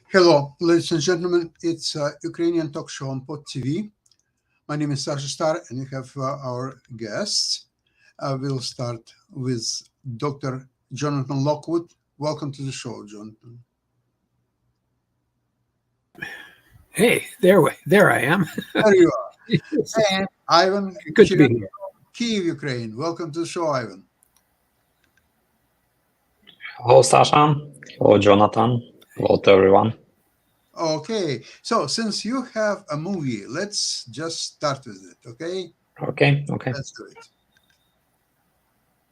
Hello, ladies and gentlemen. It's Ukrainian talk show on Pod TV. My name is Sasha Star, and we have our guests. We'll start with Dr. Jonathan Lockwood. Welcome to the show, Jonathan. Hey, there I am. There you are. And Ivan, Good to be here. Kyiv, Ukraine. Welcome to the show, Ivan. Hello, Sasha. Hello, Jonathan. Hello to everyone. Okay, so since you have a movie, let's just start with it, okay? Okay. Let's do it.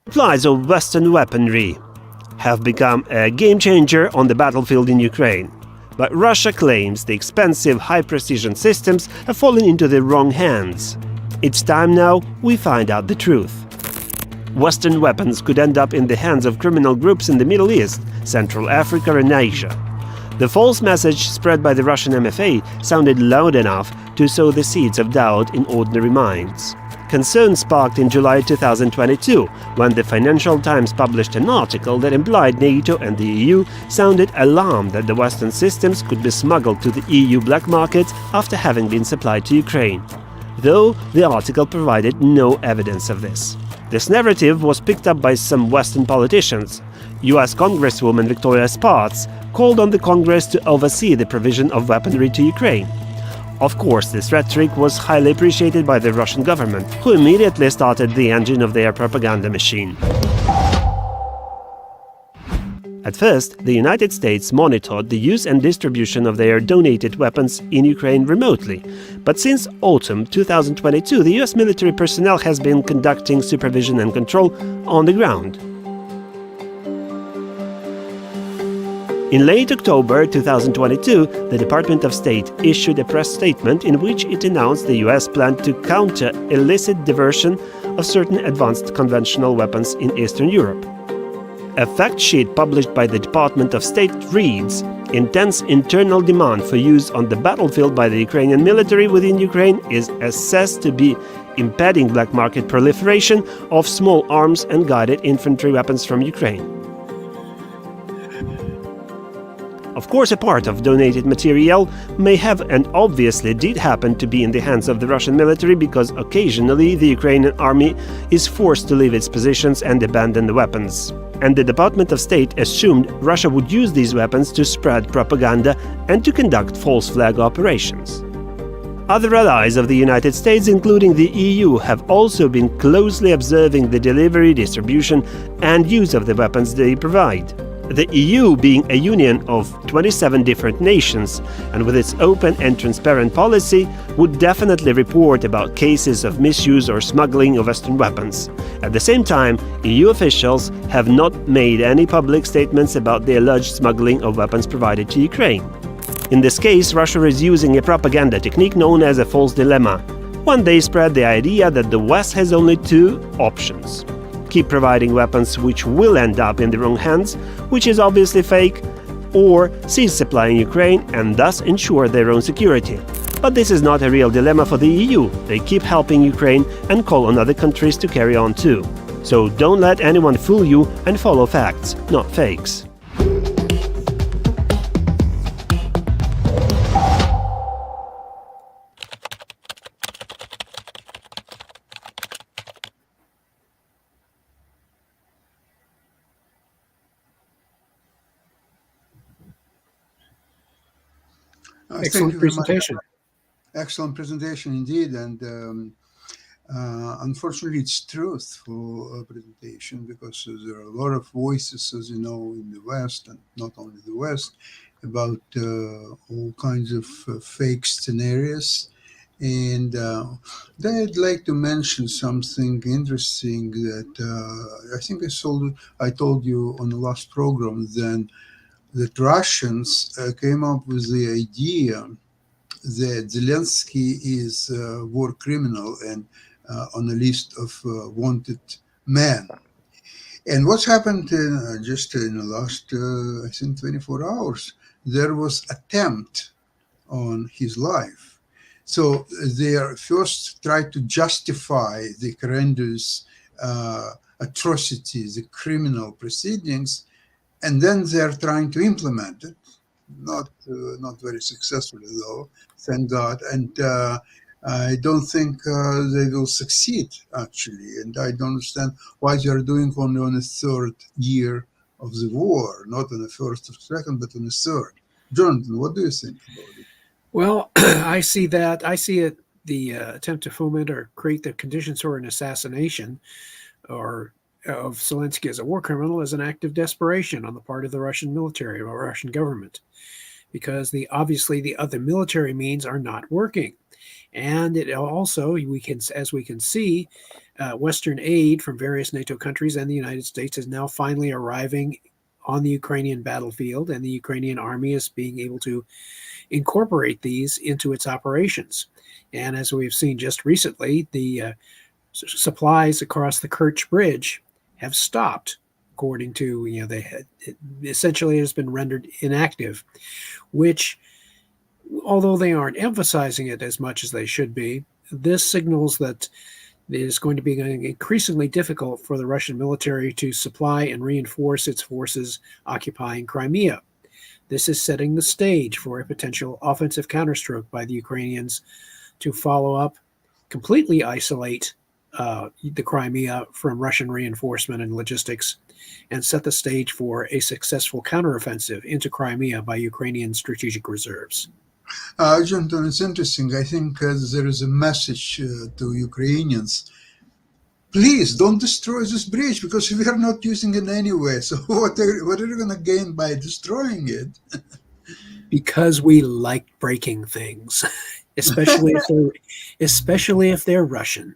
Supplies of Western weaponry have become a game changer on the battlefield in Ukraine. But Russia claims the expensive high-precision systems have fallen into the wrong hands. It's time now we find out the truth. Western weapons could end up in the hands of criminal groups in the Middle East, Central Africa and Asia. The false message spread by the Russian MFA sounded loud enough to sow the seeds of doubt in ordinary minds. Concern sparked in July 2022, when the Financial Times published an article that implied NATO and the EU sounded alarmed that the Western systems could be smuggled to the EU black market after having been supplied to Ukraine, though the article provided no evidence of this. This narrative was picked up by some Western politicians. US Congresswoman Victoria Spartz called on the Congress to oversee the provision of weaponry to Ukraine. Of course, this rhetoric was highly appreciated by the Russian government, who immediately started the engine of their propaganda machine. At first, the United States monitored the use and distribution of their donated weapons in Ukraine remotely. But since autumn 2022, the US military personnel has been conducting supervision and control on the ground. In late October 2022, the Department of State issued a press statement in which it announced the US planned to counter illicit diversion of certain advanced conventional weapons in Eastern Europe. A fact sheet published by the Department of State reads, "Intense internal demand for use on the battlefield by the Ukrainian military within Ukraine is assessed to be impeding black market proliferation of small arms and guided infantry weapons from Ukraine." Of course, a part of donated material may have and obviously did happen to be in the hands of the Russian military, because occasionally the Ukrainian army is forced to leave its positions and abandon the weapons. And the Department of State assumed Russia would use these weapons to spread propaganda and to conduct false flag operations. Other allies of the United States, including the EU, have also been closely observing the delivery, distribution and use of the weapons they provide. The EU, being a union of 27 different nations and with its open and transparent policy, would definitely report about cases of misuse or smuggling of Western weapons. At the same time, EU officials have not made any public statements about the alleged smuggling of weapons provided to Ukraine. In this case, Russia is using a propaganda technique known as a false dilemma. One day spread the idea that the West has only two options: keep providing weapons which will end up in the wrong hands, which is obviously fake, or cease supplying Ukraine and thus ensure their own security. But this is not a real dilemma for the EU. They keep helping Ukraine and call on other countries to carry on too. So don't let anyone fool you and follow facts, not fakes. Excellent presentation. Excellent presentation indeed, and unfortunately it's truthful presentation, because there are a lot of voices, as you know, in the West, and not only the West, about all kinds of fake scenarios, And I'd like to mention something interesting that I think I told you on the last program then that Russians came up with the idea that Zelensky is a war criminal and on a list of wanted men. And what's happened just in the last, I think, 24 hours, there was attempt on his life. So they are first try to justify the horrendous atrocities, the criminal proceedings, and then they're trying to implement it. Not very successfully though, thank God. And I don't think they will succeed actually. And I don't understand why they are doing only on the third year of the war, not on the first or second, but on the third. Jonathan, what do you think about it? Well, I see that. I see it the attempt to foment or create the conditions for an assassination or of Zelensky as a war criminal as an act of desperation on the part of the Russian military or Russian government, because obviously the other military means are not working. And it also, as we can see, Western aid from various NATO countries and the United States is now finally arriving on the Ukrainian battlefield, and the Ukrainian army is being able to incorporate these into its operations. And as we've seen just recently, the supplies across the Kerch Bridge have stopped, according to it essentially has been rendered inactive, which, although they aren't emphasizing it as much as they should be, this signals that it is going to be increasingly difficult for the Russian military to supply and reinforce its forces occupying Crimea. This is setting the stage for a potential offensive counterstroke by the Ukrainians to follow up, completely isolate the Crimea from Russian reinforcement and logistics, and set the stage for a successful counteroffensive into Crimea by Ukrainian strategic reserves. Jonathan, it's interesting. I think there is a message to Ukrainians. Please don't destroy this bridge because we are not using it anyway. So what are you going to gain by destroying it? Because we like breaking things, especially if they're Russian.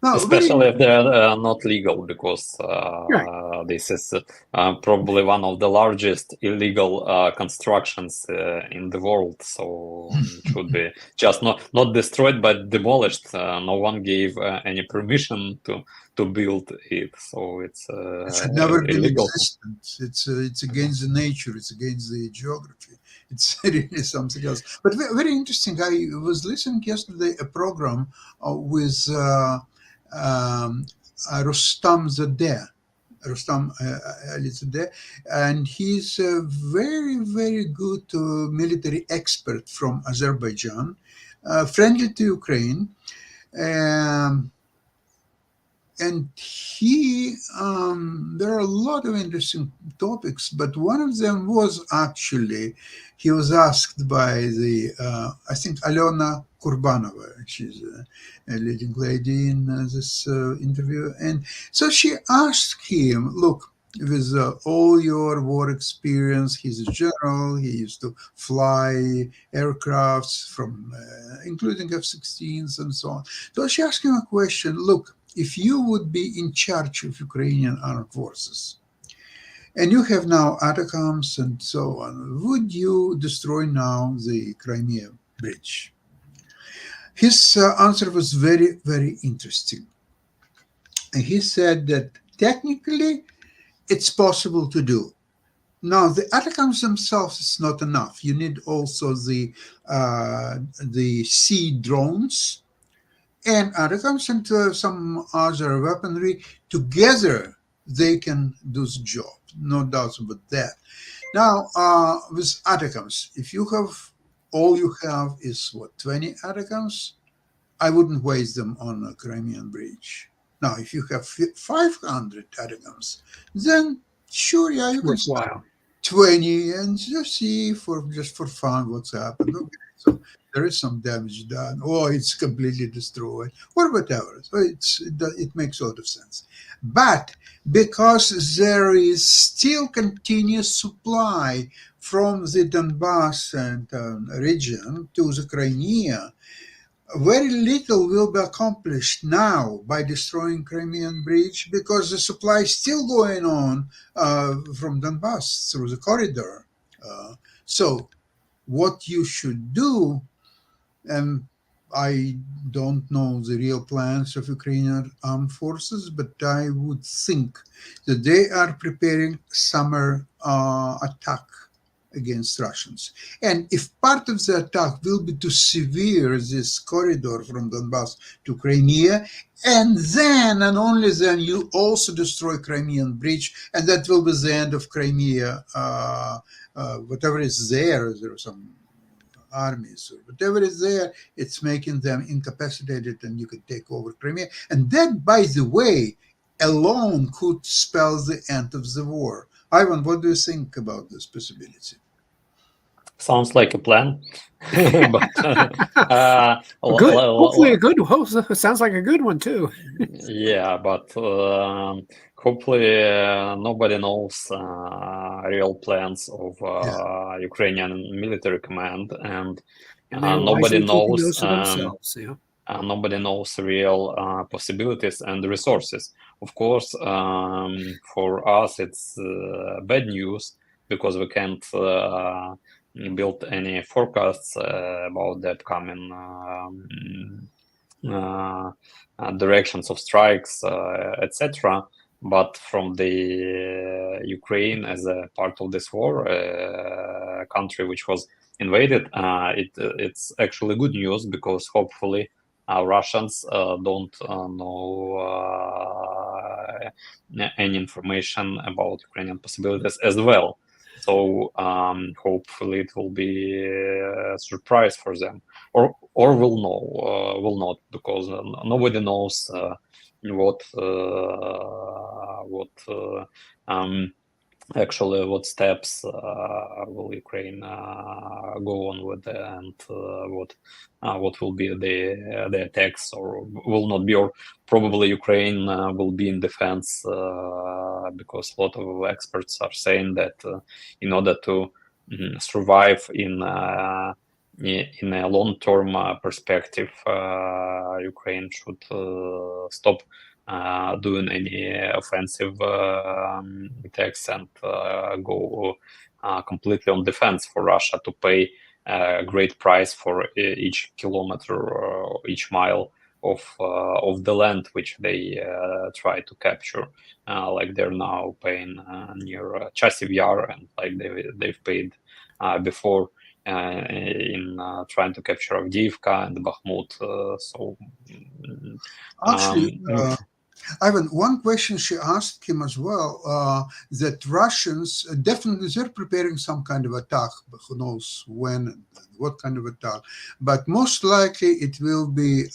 No, Especially if they're not legal, because Right. this is probably one of the largest illegal constructions in the world. So it should be just not destroyed but demolished. No one gave any permission to build it, so it's it never been illegal. existent. It's against the nature. It's against the geography. It's really something else. But very interesting. I was listening yesterday a program with Rustam Ali Zadeh, and he's a very, very good military expert from Azerbaijan, friendly to Ukraine. And there are a lot of interesting topics, but one of them was actually, he was asked by I think, Alena Kurbanova. She's a leading lady in this interview. And so she asked him, look, with all your war experience, he's a general, he used to fly aircrafts from, including F-16s and so on. So she asked him a question, look, if you would be in charge of Ukrainian armed forces, and you have now ATACMS and so on, would you destroy now the Crimea bridge? His answer was very, very interesting. And he said that technically it's possible to do. Now, the ATACMS themselves is not enough. You need also the sea drones and ATACMS and some other weaponry. Together, they can do the job. No doubt about that. Now, with ATACMS, if you have, all you have is, 20 ATACMS, I wouldn't waste them on a Crimean bridge. Now, if you have 500 ATACMS, then sure, yeah, you can start 20 and just see just for fun what's happened. Okay, so there is some damage done, or it's completely destroyed, or whatever. So it makes a lot of sense. But because there is still continuous supply from the Donbass and region to the Crimea, very little will be accomplished now by destroying Crimean Bridge, because the supply is still going on from Donbass through the corridor. So what you should do, and I don't know the real plans of Ukrainian armed forces, but I would think that they are preparing summer attack against Russians. And if part of the attack will be to sever this corridor from Donbass to Crimea, and then and only then you also destroy Crimean Bridge, and that will be the end of Crimea. Whatever is there are some armies or whatever is there, it's making them incapacitated, and you could take over Crimea. And that, by the way, alone could spell the end of the war. Ivan, what do you think about this possibility? Sounds like a plan. But good. Hopefully a good. Sounds like a good one too. Yeah, but hopefully nobody knows real plans of Ukrainian military command, and nobody knows. Nobody knows real possibilities and resources. Of course, for us it's bad news, because we can't build any forecasts about the upcoming directions of strikes, etc. But from the Ukraine as a part of this war, a country which was invaded, it's actually good news, because hopefully Russians don't know any information about Ukrainian possibilities as well. So hopefully it will be a surprise for them, or will know, will not, because nobody knows actually what steps will Ukraine go on with, and what will be the attacks, or will not be, or probably Ukraine will be in defense, because a lot of experts are saying that in order to survive in a long-term perspective, Ukraine should stop doing any offensive attacks and go completely on defense, for Russia to pay a great price for each kilometer or each mile of the land which they try to capture, like they're now paying near Chasiv Yar, and like they've paid before in trying to capture Avdiivka and Bakhmut. Actually, Ivan, one question she asked him as well, that Russians, definitely they're preparing some kind of attack, but who knows when and what kind of attack. But most likely it will be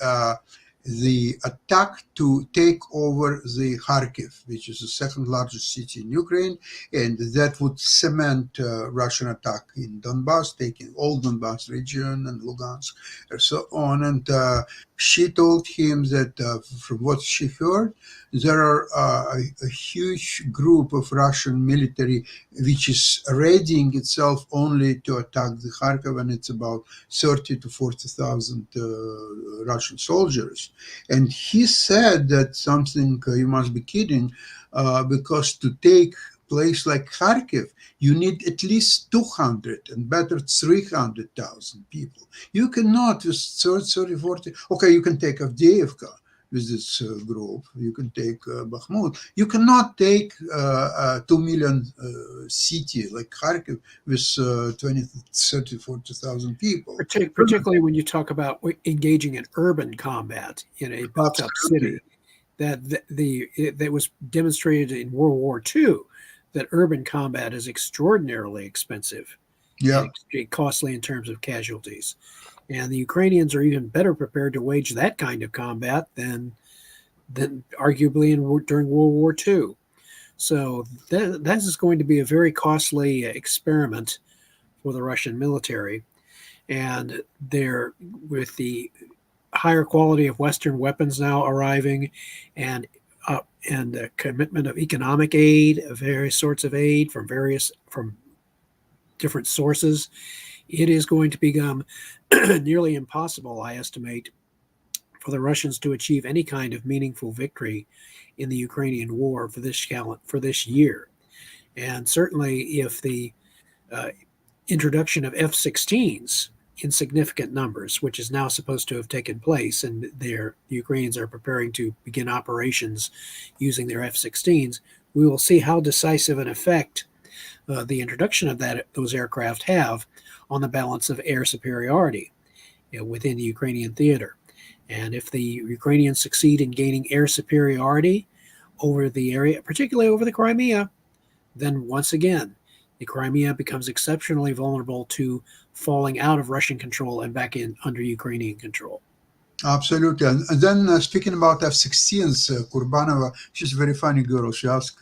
the attack to take over the Kharkiv, which is the second largest city in Ukraine, and that would cement Russian attack in Donbass, taking all Donbass region and Lugansk and so on. And she told him that from what she heard, there are a huge group of Russian military which is readying itself only to attack the Kharkiv, and it's about 30 to 40,000 Russian soldiers. And he said that something, you must be kidding, because to take place like Kharkiv, you need at least 200 and better 300,000 people. You cannot with 30, 40, okay, you can take Avdiivka with this group, you can take Bakhmut. You cannot take a 2 million city like Kharkiv with 20, 30, 40,000 people. Particularly when you talk about engaging in urban combat in a built-up city, that was demonstrated in World War II, that urban combat is extraordinarily expensive, and costly in terms of casualties. And the Ukrainians are even better prepared to wage that kind of combat than arguably during World War II. So that is going to be a very costly experiment for the Russian military. and they're with the higher quality of Western weapons now arriving, and the commitment of economic aid, of various sorts of aid from different sources, it is going to become nearly impossible, I estimate, for the Russians to achieve any kind of meaningful victory in the Ukrainian war for this year. And certainly, if the introduction of F-16s in significant numbers, which is now supposed to have taken place, and the Ukrainians are preparing to begin operations using their F-16s, we will see how decisive an effect the introduction of those aircraft have on the balance of air superiority within the Ukrainian theater. And if the Ukrainians succeed in gaining air superiority over the area, particularly over the Crimea, then once again, the Crimea becomes exceptionally vulnerable to falling out of Russian control and back in under Ukrainian control. Absolutely. And then speaking about F-16s, Kurbanova, she's a very funny girl. She asked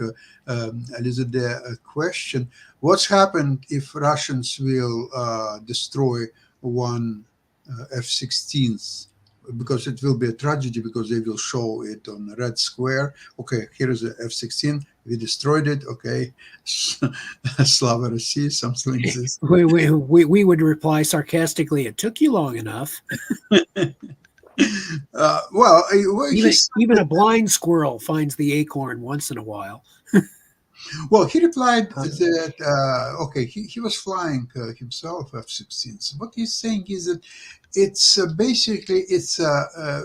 Elizabeth a question. What's happened if Russians will destroy one F-16s? Because it will be a tragedy, because they will show it on the Red Square. Okay, here is the F-16. We destroyed it. Okay, Slava Russia, something like this. We would reply sarcastically, "It took you long enough." Even a blind squirrel finds the acorn once in a while. Well, he replied that, okay, he was flying himself F-16s. What he's saying is that it's basically a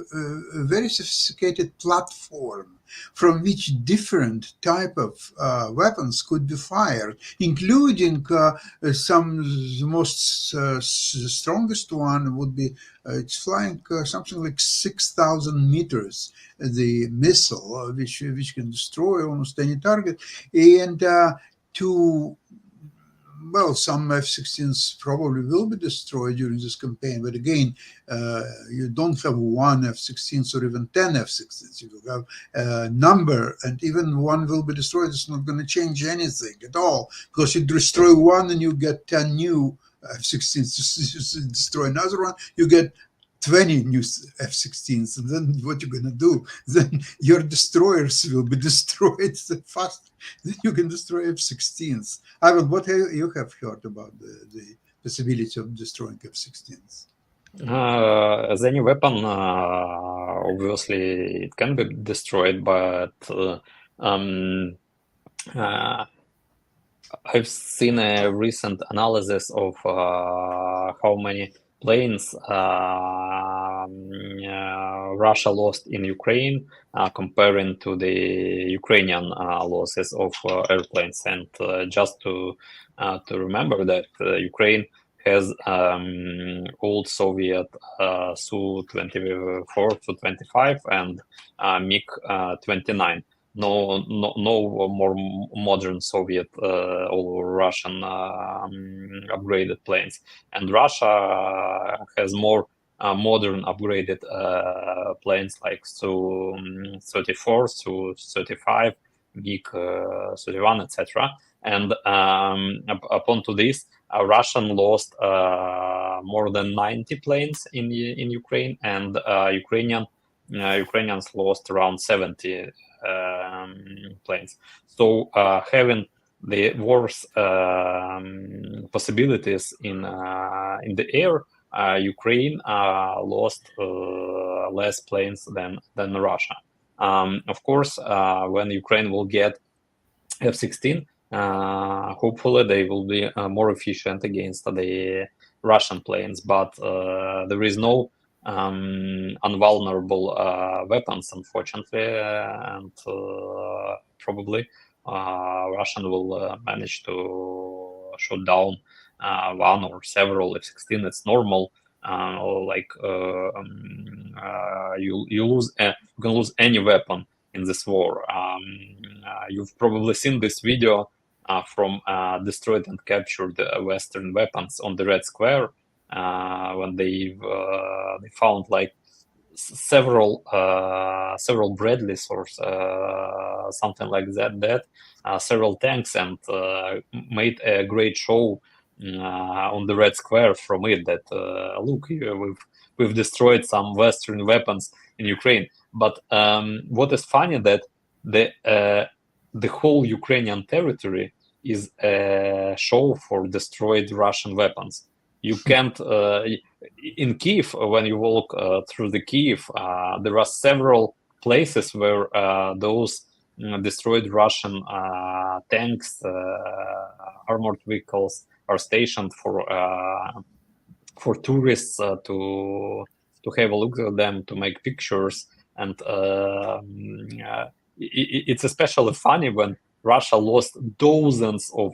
very sophisticated platform from which different type of weapons could be fired, including some the most strongest one would be it's flying something like 6,000 meters. The missile, which can destroy almost any target, and some F-16s probably will be destroyed during this campaign. But again, you don't have one F-16s or even 10 F-16s. You will have a number, and even one will be destroyed. It's not going to change anything at all, because you destroy one and you get 10 new F-16s. You destroy another one, you get 20 new F-16s, and then what you're going to do? Then your destroyers will be destroyed faster than you can destroy F-16s. Ivan, what you have heard about the possibility of destroying F-16s? As any weapon, obviously it can be destroyed, but I've seen a recent analysis of how many planes Russia lost in Ukraine, comparing to the Ukrainian losses of airplanes. And just to remember that Ukraine has old Soviet Su-24, Su-25 and MiG-29. No more modern Soviet or Russian upgraded planes. And Russia has more modern upgraded planes like Su-34, Su-35, MiG-31, etc. And upon to this, Russian lost more than 90 planes in Ukraine, and Ukrainians lost around 70 planes. So having the war's possibilities in the air, Ukraine lost less planes than Russia. Of course, when Ukraine will get F-16, hopefully they will be more efficient against the Russian planes, but there is no unvulnerable weapons, unfortunately, and probably Russian will manage to shoot down one or several F-16. It's normal. You can lose any weapon in this war. You've probably seen this video from destroyed and captured Western weapons on the Red Square, when they found like several Bradleys or something like that, several tanks, and made a great show on the Red Square from it that look, we've destroyed some Western weapons in Ukraine. But what is funny that the whole Ukrainian territory is a show for destroyed Russian weapons. You can't in Kiev, when you walk through the Kiev, there are several places where those destroyed Russian tanks, armored vehicles are stationed for tourists to have a look at them, to make pictures, and it's especially funny when Russia lost dozens of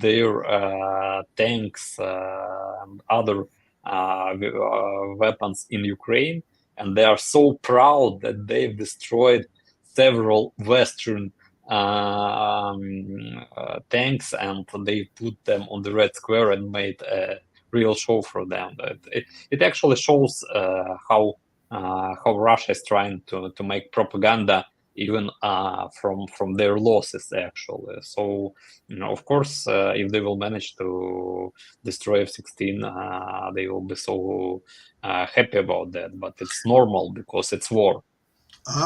their tanks and other weapons in Ukraine, and they are so proud that they've destroyed several Western tanks, and they put them on the Red Square and made a real show for them. It actually shows how Russia is trying to make propaganda even from their losses, actually. So, of course, if they will manage to destroy F-16, they will be so happy about that. But it's normal because it's war.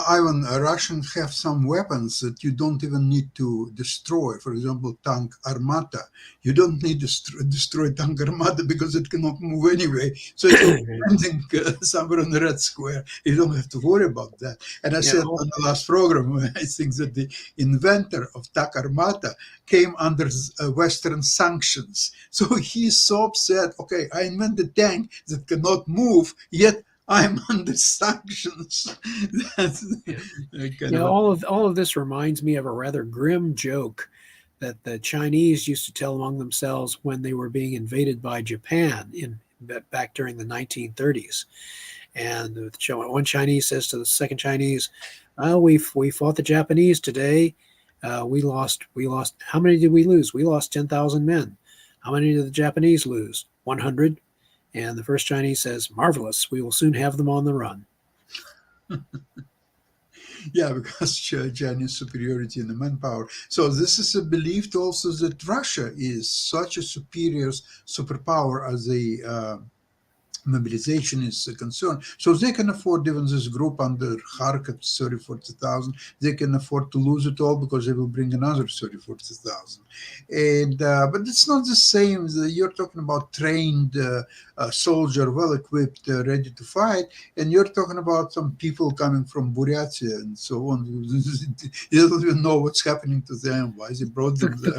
Ivan, Russians have some weapons that you don't even need to destroy. For example, tank Armata. You don't need to destroy tank Armata because it cannot move anyway. So it's standing somewhere on the Red Square. You don't have to worry about that. And I said on the last program, I think that the inventor of tank Armata came under Western sanctions. So he's so upset. Okay, I invented a tank that cannot move, yet I'm under sanctions. All of this reminds me of a rather grim joke that the Chinese used to tell among themselves when they were being invaded by Japan back during the 1930s. And one Chinese says to the second Chinese, "Well, we fought the Japanese today. We lost. How many did we lose? We lost 10,000 men. How many did the Japanese lose? 100." And the first Chinese says, "Marvelous, we will soon have them on the run." Yeah, because Chinese superiority in the manpower. So this is believed also that Russia is such a superior superpower as a mobilization is concerned. So they can afford even this group under Kharkov, 30,000, 40,000. They can afford to lose it all because they will bring another 30,000, 40,000. And but it's not the same. You're talking about trained soldier, well equipped, ready to fight, and you're talking about some people coming from Buryatia and so on. You don't even know what's happening to them. Why they brought them there.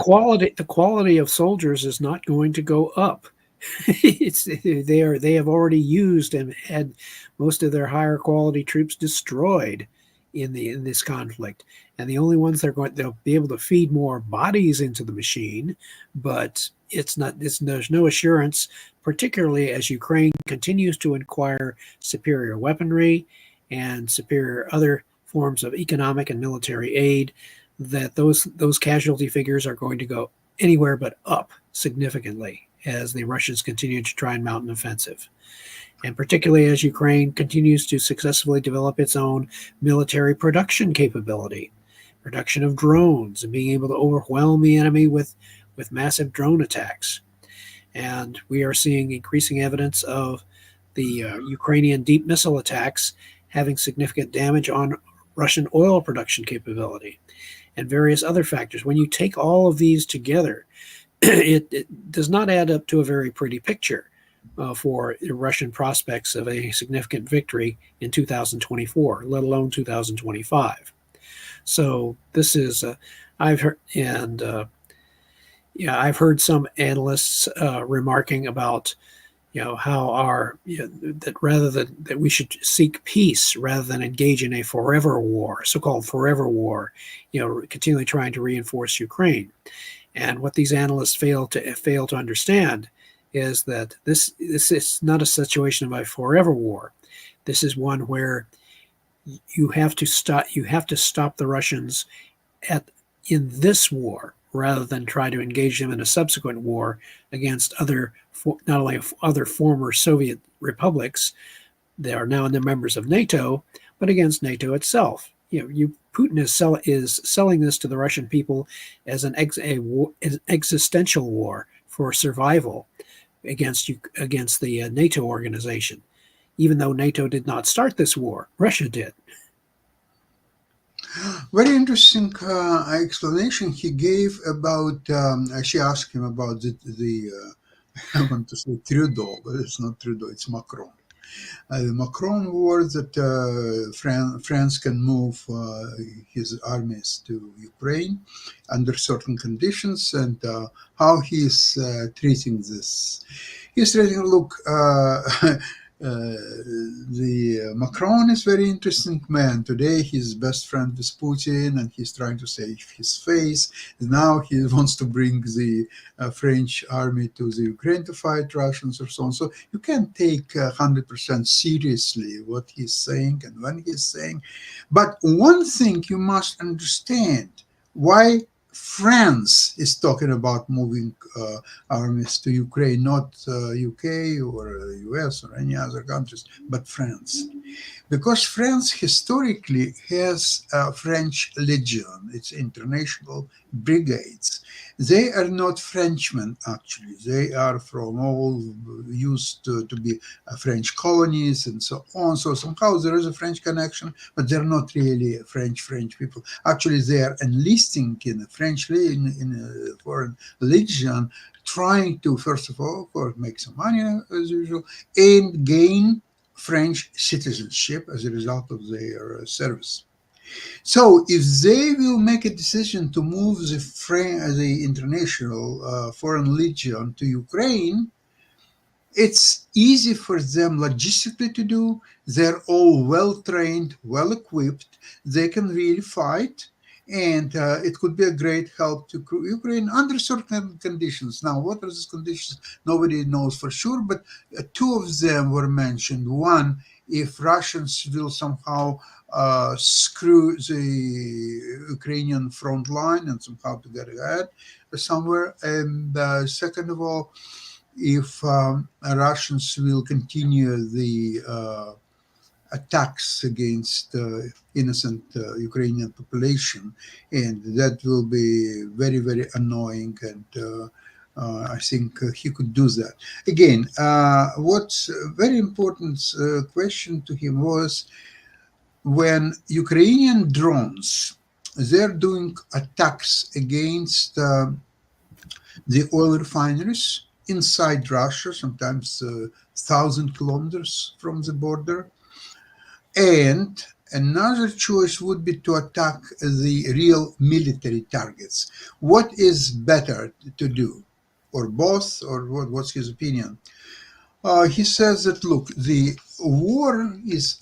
The quality of soldiers is not going to go up. They have already used and had most of their higher quality troops destroyed in this conflict, and the only ones they'll be able to feed more bodies into the machine, but there's no assurance, particularly as Ukraine continues to acquire superior weaponry and superior other forms of economic and military aid, that those casualty figures are going to go anywhere but up significantly as the Russians continue to try and mount an offensive. And particularly as Ukraine continues to successfully develop its own military production capability, production of drones, and being able to overwhelm the enemy with massive drone attacks. And we are seeing increasing evidence of the Ukrainian deep missile attacks having significant damage on Russian oil production capability and various other factors. When you take all of these together, it does not add up to a very pretty picture for the Russian prospects of a significant victory in 2024, let alone 2025. So this is, I've heard, and I've heard some analysts remarking about, how that rather that we should seek peace rather than engage in a forever war, so-called forever war, continually trying to reinforce Ukraine. And what these analysts fail to understand is that this is not a situation of a forever war. This is one where you have to stop the Russians in this war rather than try to engage them in a subsequent war against not only other former Soviet republics that are now members of NATO, but against NATO itself. Putin is selling this to the Russian people as an existential war for survival against the NATO organization, even though NATO did not start this war. Russia did. Very interesting explanation he gave about. She asked him about the I want to say Trudeau, but it's not Trudeau; it's Macron. The Macron war that France can move his armies to Ukraine under certain conditions, and how he's treating this. He's treating, look, the Macron is very interesting man. Today he's best friend with Putin, and he's trying to save his face. Now he wants to bring the French army to the Ukraine to fight Russians or so on. So you can't take 100% seriously what he's saying and when he's saying. But one thing you must understand, why France is talking about moving armies to Ukraine, not UK or US or any other countries, but France. Because France historically has a French legion, it's international brigades. They are not Frenchmen, actually. They are from all used to be French colonies and so on. So somehow there is a French connection, but they're not really French people. Actually, they are enlisting in a French in a foreign legion, trying to, first of all, of course, make some money as usual, and gain French citizenship as a result of their service. So if they will make a decision to move the international foreign legion to Ukraine, it's easy for them logistically to do. They're all well-trained, well-equipped. They can really fight. And it could be a great help to Ukraine under certain conditions. Now, what are these conditions? Nobody knows for sure, but two of them were mentioned. One, if Russians will somehow screw the Ukrainian front line and somehow to get ahead somewhere. And second of all, if Russians will continue the attacks against innocent Ukrainian population, and that will be very, very annoying, and I think he could do that. Again, what's a very important question to him was, when Ukrainian drones, they're doing attacks against the oil refineries inside Russia, sometimes 1,000 kilometers from the border. And another choice would be to attack the real military targets. What is better to do? Or both? Or what's his opinion? He says that, look, the war is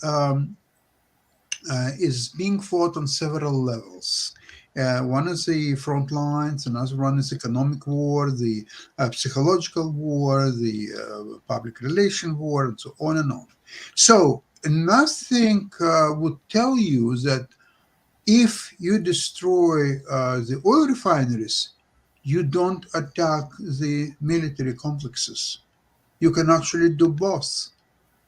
being fought on several levels. One is the front lines, another one is economic war, the psychological war, the public relation war, and so on and on. So nothing would tell you that if you destroy the oil refineries, you don't attack the military complexes. You can actually do both.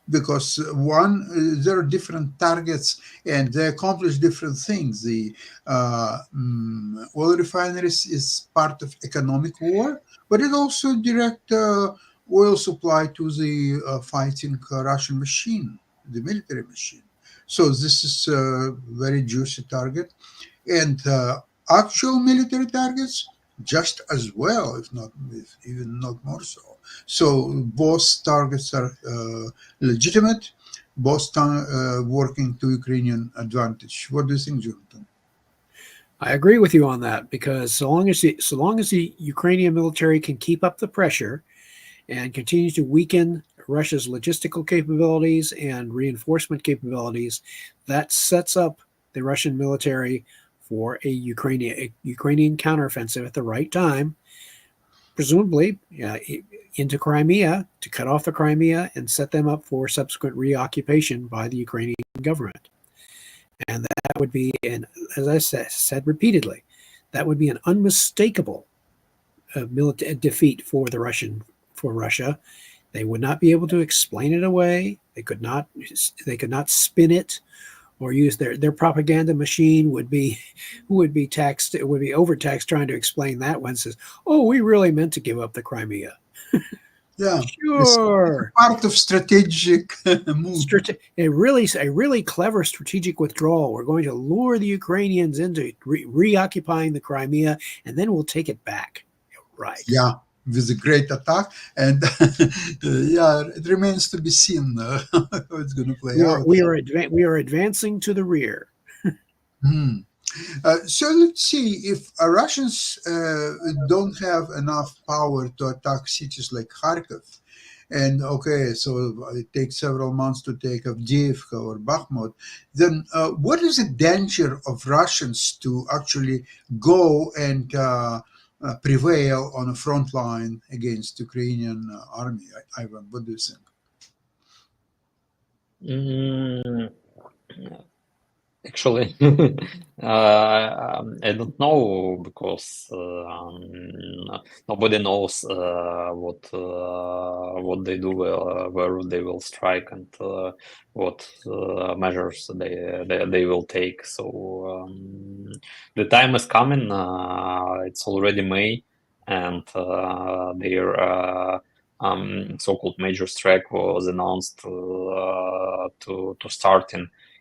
Because one, there are different targets and they accomplish different things. The oil refineries is part of economic war, but it also direct oil supply to the fighting Russian machine, the military machine. So this is a very juicy target. And actual military targets, just as well, if even not more so. So both targets are legitimate, both working to Ukrainian advantage. What do you think, Jonathan? I agree with you on that, because so long as the Ukrainian military can keep up the pressure and continue to weaken Russia's logistical capabilities and reinforcement capabilities, that sets up the Russian military for a Ukrainian counteroffensive at the right time, presumably into Crimea, to cut off the Crimea and set them up for subsequent reoccupation by the Ukrainian government. And that would be, as I said repeatedly, that would be an unmistakable military defeat for Russia. They would not be able to explain it away. They could not spin it or use their propaganda machine would be taxed. It would be overtaxed trying to explain that one. Says, "Oh, we really meant to give up the Crimea." Yeah, Sure. it's part of strategic move. A really clever strategic withdrawal. We're going to lure the Ukrainians into reoccupying the Crimea, and then we'll take it back. Right. Yeah, with a great attack, and yeah, it remains to be seen how it's going to play out. We are advancing to the rear. Hmm. So let's see if Russians don't have enough power to attack cities like Kharkov. And okay, so it takes several months to take Avdiivka or Bakhmut. Then what is the danger of Russians to actually go and prevail on a front line against Ukrainian army? Ivan, what do you think? Actually, I don't know, because nobody knows what they do, where they will strike, and what measures they will take. So the time is coming. It's already May, and their so-called major strike was announced to start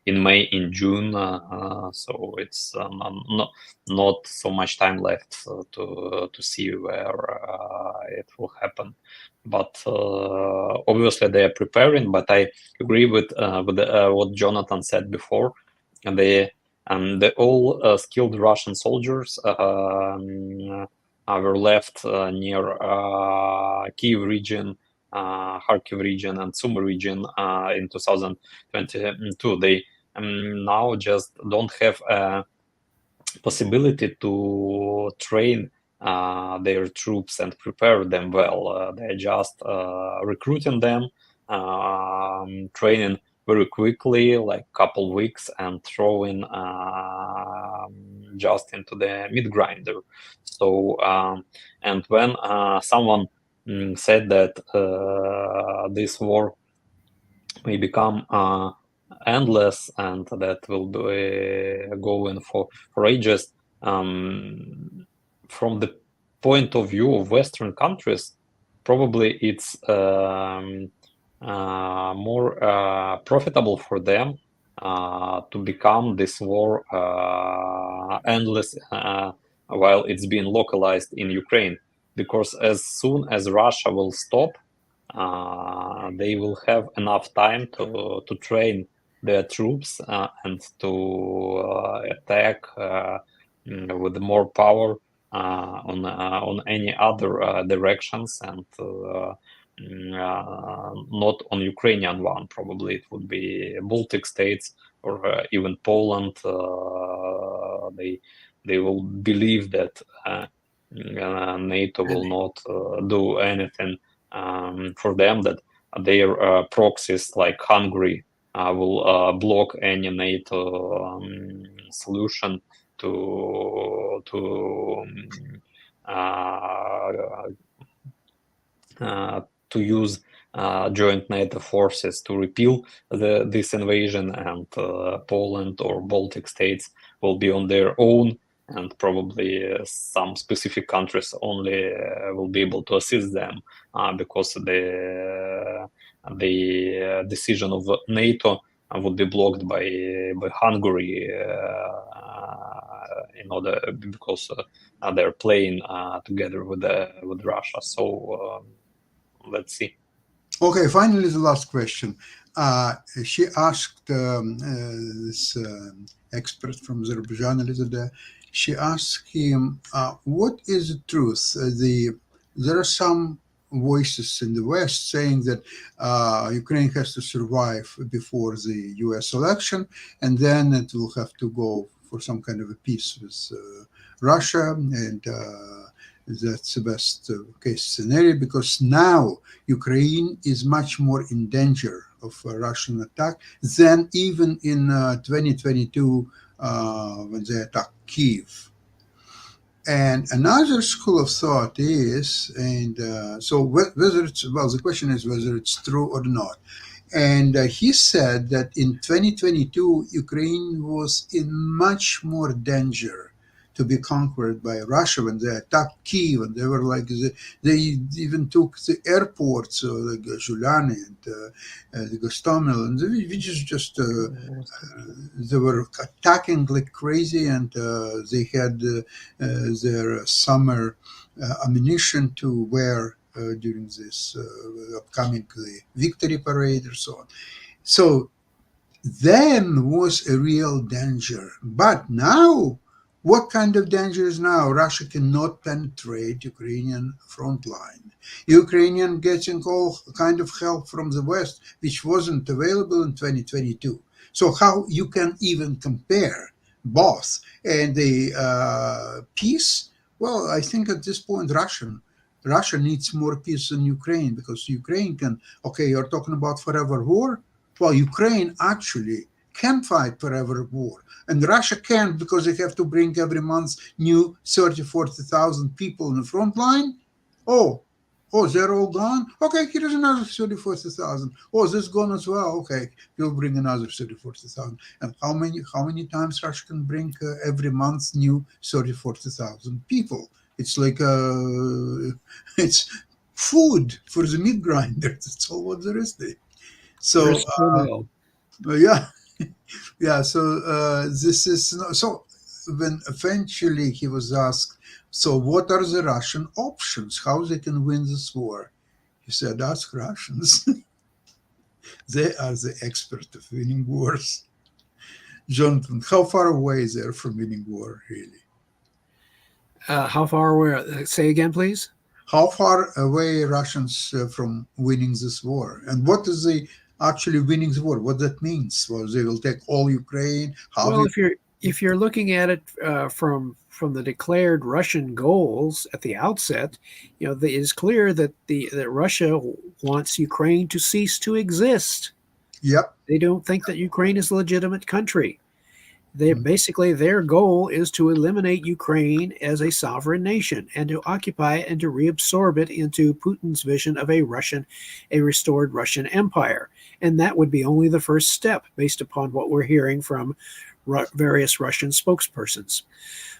in May, in June, so it's not so much time left to see where it will happen. But obviously they are preparing. But I agree with what Jonathan said before. And the all skilled Russian soldiers were left near Kiev region, Kharkiv region, and Sumy region in 2022. They now just don't have a possibility to train their troops and prepare them well. They're just recruiting them, training very quickly, like couple weeks, and throwing just into the meat grinder. So and when someone said that this war may become endless and that will be going for ages, from the point of view of Western countries, probably it's more profitable for them to become this war endless while it's being localized in Ukraine, because as soon as Russia will stop, they will have enough time to train their troops and to attack with more power on any other directions, and not on Ukrainian one. Probably it would be Baltic states or even Poland. They will believe that NATO will not do anything for them, that their proxies like Hungary will block any NATO solution to use joint NATO forces to repel this invasion, and Poland or Baltic states will be on their own, and probably some specific countries only will be able to assist them, because the decision of NATO would be blocked by Hungary in order, because they're playing together with Russia. So let's see. Okay, finally, the last question. She asked this expert from Azerbaijan, she asked him, what is the truth? There are some voices in the West saying that Ukraine has to survive before the US election, and then it will have to go for some kind of a peace with Russia, and that's the best case scenario, because now Ukraine is much more in danger of a Russian attack than even in 2022 when they attacked Kiev. And another school of thought is, and so whether it's, well, the question is whether it's true or not, And he said that in 2022, Ukraine was in much more danger to be conquered by Russia when they attacked Kiev, and they were like, they even took the airports, like Zhuliany and the Gostomel, and which is just, they were attacking like crazy, and they had their summer ammunition to wear during this upcoming victory parade or so on. So then was a real danger. But now, what kind of danger is now? Russia cannot penetrate Ukrainian front line. Ukrainian getting all kind of help from the West, which wasn't available in 2022. So how you can even compare both? And the peace, well, I think at this point, Russia needs more peace than Ukraine, because Ukraine can, okay, you're talking about forever war. Well, Ukraine actually can fight forever war. And Russia can't, because they have to bring every month new 30, 40,000 people in the front line. Oh, they're all gone? Okay, here's another 30, 40,000. Oh, this gone as well. Okay, we'll bring another 30, 40,000. And how many times Russia can bring every month new 30, 40,000 people? It's like it's food for the meat grinder. That's all what there is there. So yeah, yeah. So this is so. When eventually he was asked, so what are the Russian options? How they can win this war? He said, ask Russians. They are the expert of winning wars. Jonathan, how far away is there from winning war, really? How far away? Say again, please. How far away Russians from winning this war? And what is the actually winning the war? What that means? Well, they will take all Ukraine. If you're looking at it from the declared Russian goals at the outset, it is clear that that Russia wants Ukraine to cease to exist. Yep. They don't think that Ukraine is a legitimate country. Basically, their goal is to eliminate Ukraine as a sovereign nation and to occupy it and to reabsorb it into Putin's vision of a restored Russian empire. And that would be only the first step based upon what we're hearing from various Russian spokespersons.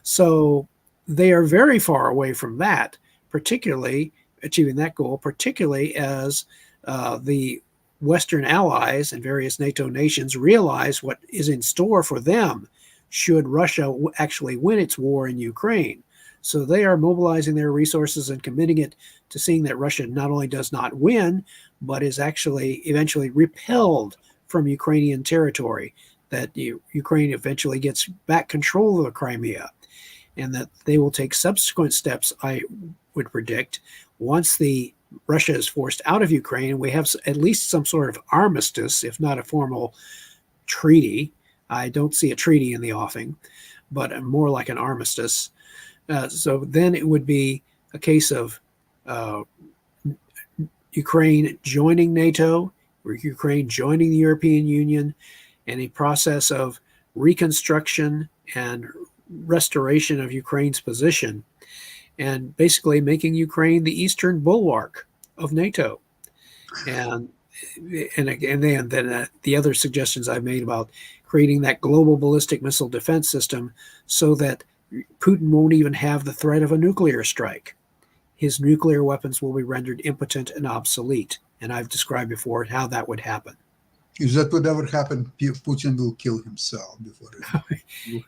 So they are very far away from that, particularly achieving that goal, particularly as the Western allies and various NATO nations realize what is in store for them should Russia actually win its war in Ukraine. So they are mobilizing their resources and committing it to seeing that Russia not only does not win, but is actually eventually repelled from Ukrainian territory, that Ukraine eventually gets back control of the Crimea, and that they will take subsequent steps, I would predict, once Russia is forced out of Ukraine, and we have at least some sort of armistice, if not a formal treaty. I don't see a treaty in the offing, but more like an armistice. So then it would be a case of Ukraine joining NATO, or Ukraine joining the European Union, and a process of reconstruction and restoration of Ukraine's position, and basically making Ukraine the eastern bulwark of NATO. And then the other suggestions I've made about creating that global ballistic missile defense system so that Putin won't even have the threat of a nuclear strike. His nuclear weapons will be rendered impotent and obsolete. And I've described before how that would happen. If that would ever happen, Putin will kill himself before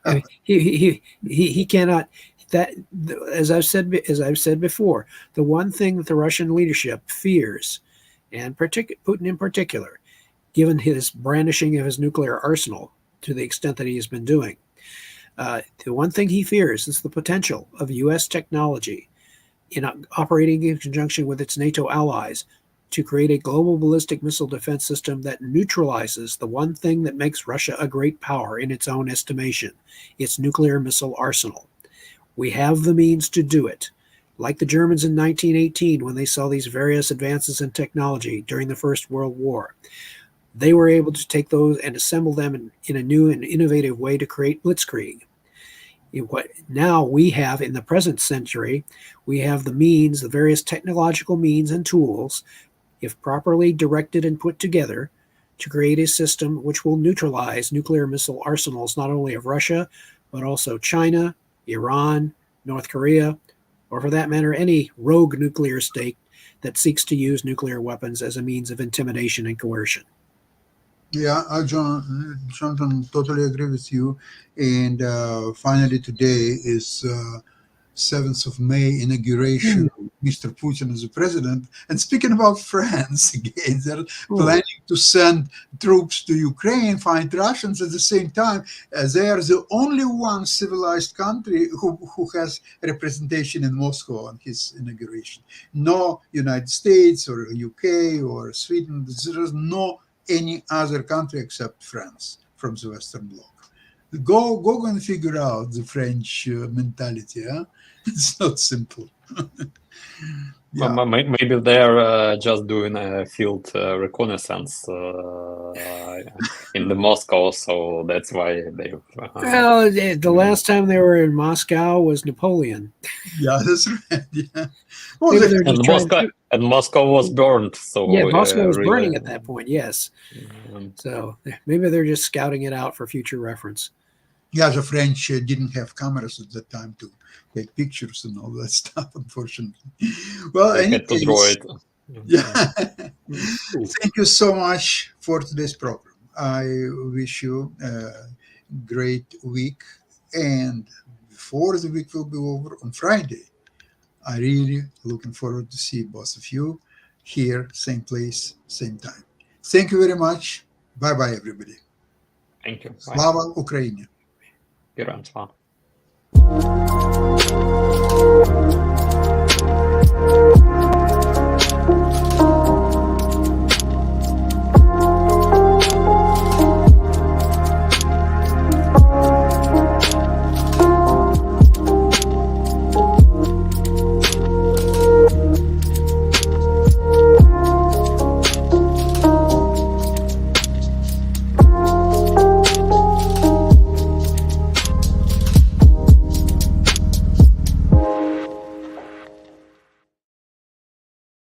it. He cannot. That, as I've said before, the one thing that the Russian leadership fears, and Putin in particular, given his brandishing of his nuclear arsenal to the extent that he has been doing, the one thing he fears is the potential of U.S. technology in operating in conjunction with its NATO allies to create a global ballistic missile defense system that neutralizes the one thing that makes Russia a great power in its own estimation, its nuclear missile arsenal. We have the means to do it. Like the Germans in 1918, when they saw these various advances in technology during the First World War, they were able to take those and assemble them in a new and innovative way to create blitzkrieg. Now we have, in the present century, we have the various technological means and tools, if properly directed and put together, to create a system which will neutralize nuclear missile arsenals not only of Russia, but also China, Iran, North Korea, or for that matter, any rogue nuclear state that seeks to use nuclear weapons as a means of intimidation and coercion. Yeah, Jonathan, totally agree with you. And finally, today is 7th of May, inauguration of Mr. Putin as a president. And speaking about France, again, they're planning to send troops to Ukraine, fight Russians at the same time. They are the only one civilized country who has representation in Moscow on his inauguration. No United States or UK or Sweden. There is no any other country except France from the Western Bloc. Go and figure out the French mentality. Huh? It's not simple. Yeah. Maybe they're just doing a field reconnaissance in the Moscow, so that's why they. Well, the last time they were in Moscow was Napoleon. Yeah, that's right. Yeah. Well, and Moscow was burned. So yeah, Moscow was burning at that point. Yes. So maybe they're just scouting it out for future reference. Yeah, the French didn't have cameras at that time to take pictures and all that stuff, unfortunately. Well, anyways, yeah. Thank you so much for today's program. I wish you a great week. And before the week will be over on Friday, I really looking forward to see both of you here, same place, same time. Thank you very much. Bye-bye, everybody. Thank you. Slava Ukraini. Героям слава.